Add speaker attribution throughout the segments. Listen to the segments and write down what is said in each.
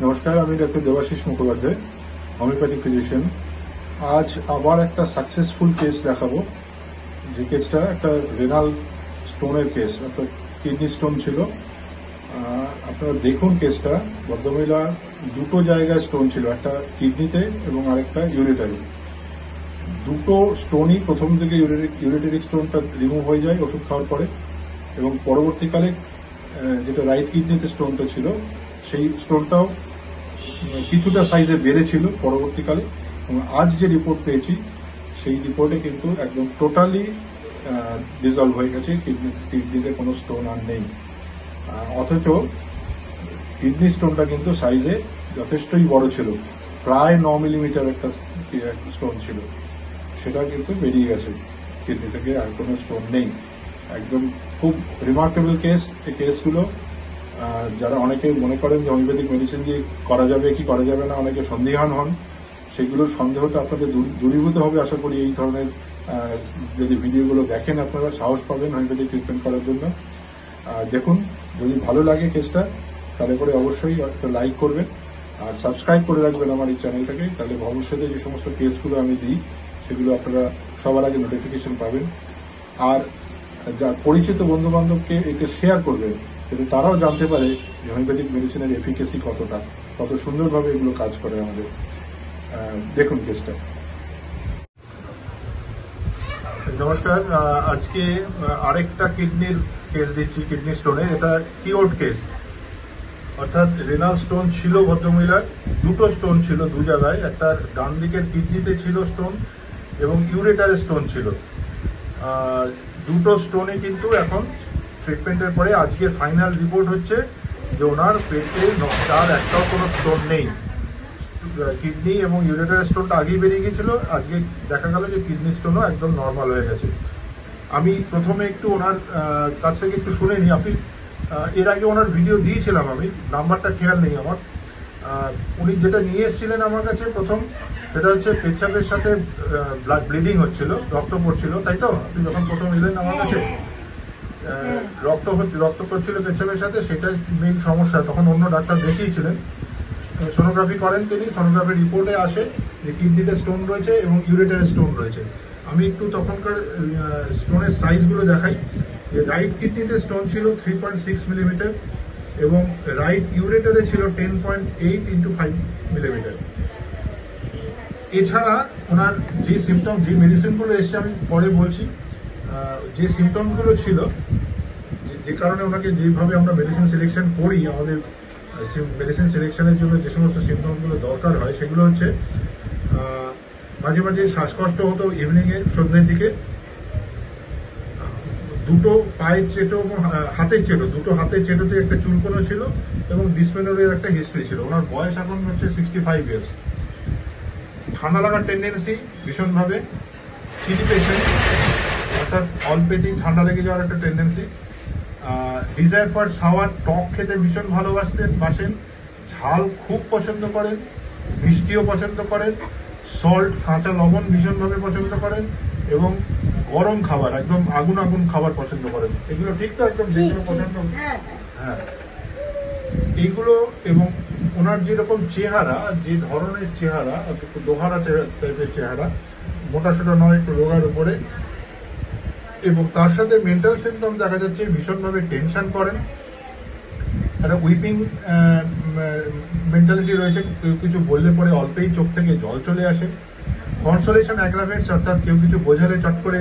Speaker 1: নমস্কার, আমি doctor Debashis Mukhopadhyay, homeopathic physician. আজ আবার একটা সাকসেসফুল কেস দেখাবো। যে কেসটা একটা রেনাল স্টোনের কেস, অর্থাৎ কিডনি স্টোন ছিল। আপনারা দেখুন কেসটা। ভদ্রমহিলা দুটো জায়গায় স্টোন ছিল, একটা কিডনিতে এবং আরেকটা ইউরেটারি। দুটো স্টোনই প্রথম থেকে ইউরেটারিক স্টোনটা রিমুভ হয়ে যায় ওষুধ খাওয়ার পরে, এবং পরবর্তীকালে যেটা রাইট কিডনিতে স্টোনটা ছিল সেই স্টোনটাও কিছুটা সাইজে বেড়েছিল পরবর্তীকালে। এবং আজ যে রিপোর্ট পেয়েছি সেই রিপোর্টে কিন্তু একদম টোটালি ডিজলভ হয়ে গেছে, কিডনিতে কোনো স্টোন আর নেই। অথচ কিডনি স্টোনটা কিন্তু সাইজে যথেষ্টই বড় ছিল, প্রায় 9 মিলিমিটার একটা স্টোন ছিল, সেটা কিন্তু বেরিয়ে গেছে কিডনি থেকে, আর কোনো স্টোন নেই। একদম খুব রিমার্কেবল কেস। এই কেসগুলো যারা অনেকে মনে করেন যে হোমিওপ্যাথিক মেডিসিন দিয়ে করা যাবে কি করা যাবে না, অনেকে সন্দিহান হন, সেগুলোর সন্দেহটা আপনাদের দূরীভূত হবে আশা করি। এই ধরনের যদি ভিডিওগুলো দেখেন আপনারা সাহস পাবেন হোমিওপ্যাথিক ট্রিটমেন্ট করার জন্য। দেখুন, যদি ভালো লাগে কেসটা তাহলে করে অবশ্যই একটা লাইক করবেন আর সাবস্ক্রাইব করে রাখবেন আমার এই চ্যানেলটাকে। তাহলে ভবিষ্যতে যে সমস্ত কেসগুলো আমি দিই সেগুলো আপনারা সবার আগে নোটিফিকেশন পাবেন। আর যা পরিচিত বন্ধু বান্ধবকে একে শেয়ার করবেন, যাতে তারাও জানতে পারে যে হোমিওপ্যাথিক মেডিসিনের এফিকেসি কতটা, কত সুন্দরভাবে এগুলো কাজ করে আমাদের। দেখুন কেসটা। নমস্কার, আজকে আরেকটা কিডনির কেস দিচ্ছি, কিডনি স্টোনের। এটা কিওর্ড কেস, অর্থাৎ রেনাল স্টোন ছিল ভদ্রমহিলার। দুটো স্টোন ছিল দু জায়গায়, একটা ডান দিকের কিডনিতে ছিল স্টোন এবং ইউরেটারে স্টোন ছিল। দুটো স্টোনে কিন্তু এখন ট্রিটমেন্টের পরে আজকের ফাইনাল রিপোর্ট হচ্ছে যে ওনার পেটে তার একটাও কোনো স্টোন নেই। কিডনি এবং ইউরেটার স্টোনটা আগেই বেরিয়ে গিয়েছিল, আজকে দেখা গেল যে কিডনি স্টোনও একদম নর্মাল হয়ে গেছে। আমি প্রথমে একটু ওনার কাছ থেকে একটু শুনে নিই। আপনি এর আগে ওনার ভিডিও দিয়েছিলাম, আমি নাম্বারটা খেয়াল নেই আমার। উনি যেটা নিয়ে এসেছিলেন আমার কাছে প্রথম, সেটা হচ্ছে পেচ্ছাপের সাথে ব্লাড ব্লিডিং হচ্ছিল, রক্ত পড়ছিল, তাই তো? আপনি যখন প্রথম এলেন আমার কাছে রক্ত পড়ছিল পেচ্ছাপের সাথে, সেটাই মেইন সমস্যা। তখন অন্য ডাক্তার দেখিয়েছিলেন, সোনোগ্রাফি করেন তিনি। সোনোগ্রাফি রিপোর্টে আসে যে কিডনিতে স্টোন রয়েছে এবং ইউরেটারে স্টোন রয়েছে। আমি একটু তখনকার স্টোনের সাইজগুলো দেখাই। যে রাইট কিডনিতে স্টোন ছিল 3.6 মিলিমিটার এবং রাইট ইউরেটারে ছিল 10.8 ইন্টু 5 মিলিমিটার। এছাড়া ওনার যে সিমটম, যে মেডিসিনগুলো এসছে আমি পরে বলছি, যে সিমটমসগুলো ছিল, যে কারণে ওনাকে যেভাবে আমরা মেডিসিন সিলেকশন করি, আমাদের মেডিসিন সিলেকশনের জন্য যে সমস্ত সিমটমসগুলো দরকার হয় সেগুলো হচ্ছে মাঝে মাঝে শ্বাসকষ্ট হতো ইভিনিংয়ে, সন্ধ্যের দিকে। দুটো পায়ের চেটো এবং হাতের চেটো, দুটো হাতের চেটোতে একটা চুলকোনো ছিল এবং ডিসমেনোরিয়ার একটা হিস্ট্রি ছিল। ওনার বয়স এখন হচ্ছে 65 ইয়ার্স। ঠান্ডা লাগার টেন্ডেন্সি ভীষণভাবে, চিনি পেশেন্ট, অর্থাৎ অল্পেতেই ঠান্ডা লেগে যাওয়ার একটা টেন্ডেন্সি। ডিজায়ার ফর সাওয়ার, টক খেতে ভীষণ বাসেন, ঝাল খুব পছন্দ করেন, মিষ্টিও পছন্দ করেন, সল্ট, কাঁচা লবণ ভীষণভাবে পছন্দ করেন এবং গরম খাবার, একদম আগুন আগুন খাবার পছন্দ করেন। এগুলো ঠিক তো? একদম যেগুলো পছন্দ। হ্যাঁ, এইগুলো। এবং ওনার যেরকম চেহারা, যে ধরনের চেহারা, একটু দোহারা টাইপের চেহারা, মোটা সোটা নয়, একটু রোগার উপরে, এবং তার সাথে মেন্টাল সিমটম দেখা যাচ্ছে ভীষণভাবে টেনশন করেন, একটা উইপিং মেন্টালিটি রয়েছে। কিছু বললে পরে অল্পেই চোখ থেকে জল চলে আসে। কনসোলেশন অ্যাগ্রাভেটস, অর্থাৎ কেউ কিছু বোঝালে চট করে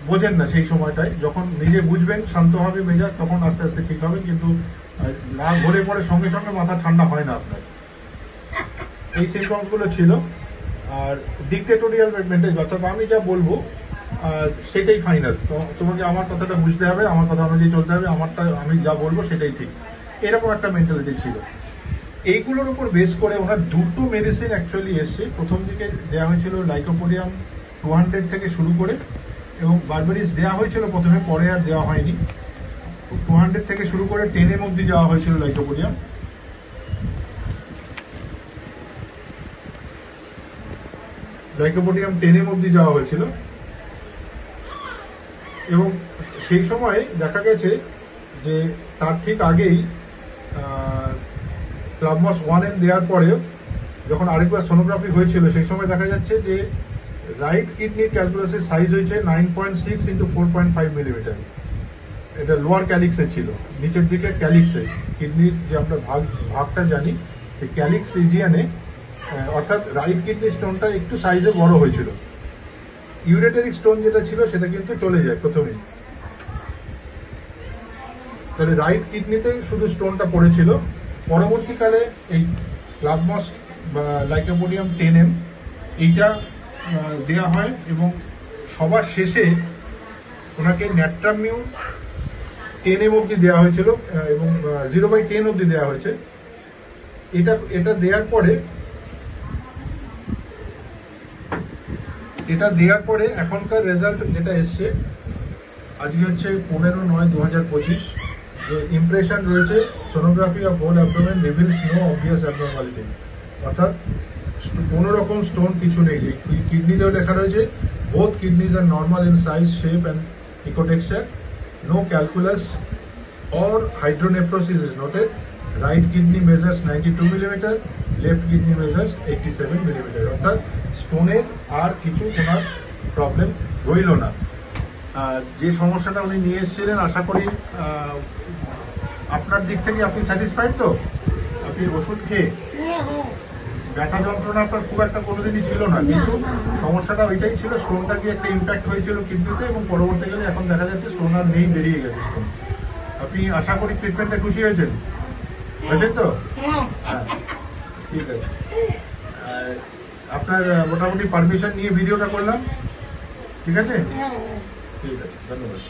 Speaker 1: বোঝেন না সেই সময়টায়। যখন নিজে বুঝবেন, শান্ত হবে মেজাজ, তখন আস্তে আস্তে ঠিক হবেন, কিন্তু না ঘুরে পড়ে সঙ্গে সঙ্গে মাথা ঠান্ডা হয় না আপনার। এই সিমটমসগুলো ছিল। আর ডিক্টেটোরিয়াল মেন্টালিটি, অর্থাৎ আমি যা বলবো সেটাই ফাইনাল, তোমাকে আমার কথাটা বুঝতে হবে, আমার কথা অনুযায়ী চলতে হবে, আমারটা আমি যা বলবো সেটাই ঠিক, এরকম একটা মেন্টালিটি ছিল। এইগুলোর উপর বেস করে ওনার দুটো মেডিসিন অ্যাকচুয়ালি এসছে। প্রথম দিকে দেওয়া হয়েছিল লাইকোপোডিয়াম 200 থেকে শুরু করে, এবং বারবারিস দেওয়া হয়েছিল প্রথমে, পরে আর দেওয়া হয়নি। 200 থেকে শুরু করে 10 অব্দি দেওয়া হয়েছিল লাইকোপোডিয়াম। লাইকোপোডিয়াম 10 অব্দি যাওয়া হয়েছিল, এবং সেই সময় দেখা গেছে যে তার ঠিক আগেই ক্লাবমস 1M দেওয়ার পরেও যখন আরেকবার সোনোগ্রাফি হয়েছিল সেই সময় দেখা যাচ্ছে যে রাইট কিডনির ক্যালকুলাসের সাইজ হয়েছে 9.6 ইন্টু 4.5 মিলিমিটার। এটা লোয়ার ক্যালিক্সে ছিল, নিচের দিকে ক্যালিক্সে কিডনির যে আমরা ভাগটা জানি সেই ক্যালিক্স রিজিয়ানে, অর্থাৎ রাইট কিডনি স্টোনটা একটু সাইজে বড় হয়েছিল। ইউরেটারিক স্টোন যেটা ছিল সেটা কিন্তু চলে যায় প্রথমেই। তাহলে রাইট কিডনিতে শুধু স্টোনটা পড়েছিল। পরবর্তীকালে এই ক্লাবমস বা লাইকোপোডিয়াম 10M এইটা দেওয়া হয় এবং সবার শেষে ওনাকে ন্যাট্রামিউ 10M অব্দি দেওয়া হয়েছিল এবং 0/10 অব্দি দেওয়া হয়েছে। এটা দেওয়ার পরে এখনকার রেজাল্ট যেটা এসছে আজকে হচ্ছে 15/9/2025, যে ইমপ্রেশন রয়েছে sonography of whole abdomen reveals no obvious abnormality, অর্থাৎ কোনো রকম স্টোন কিছু নেই। কিডনিতেও লেখা রয়েছে both kidneys are normal in size, shape and echotexture, no calculus or hydronephrosis is noted. Right kidney measures 92 millimeter, left kidney measures 87 millimeter. অর্থাৎ স্টোনের আর কিছু ওনার প্রবলেম রইল না। যে সমস্যাটা উনি নিয়ে এসেছিলেন আশা করি আপনার দিক থেকে আপনি স্যাটিসফাইড তো? আপনি ওষুধ খেয়ে ব্যথা যন্ত্রণা আপনার খুব একটা কোনোদিনই ছিল না, কিন্তু সমস্যাটা ওইটাই ছিল, স্টোনটা কি একটা ইম্প্যাক্ট হয়েছিল কিডনিতে এবং পরবর্তীকালে এখন দেখা যাচ্ছে স্টোন আর নেই, বেরিয়ে গেছে স্টোন। আপনি আশা করি ট্রিটমেন্টে খুশি হয়েছেন, বুঝলেন তো? ঠিক আছে, আপনার মোটামুটি পারমিশন নিয়ে ভিডিওটা করলাম, ঠিক আছে? ঠিক আছে, ধন্যবাদ।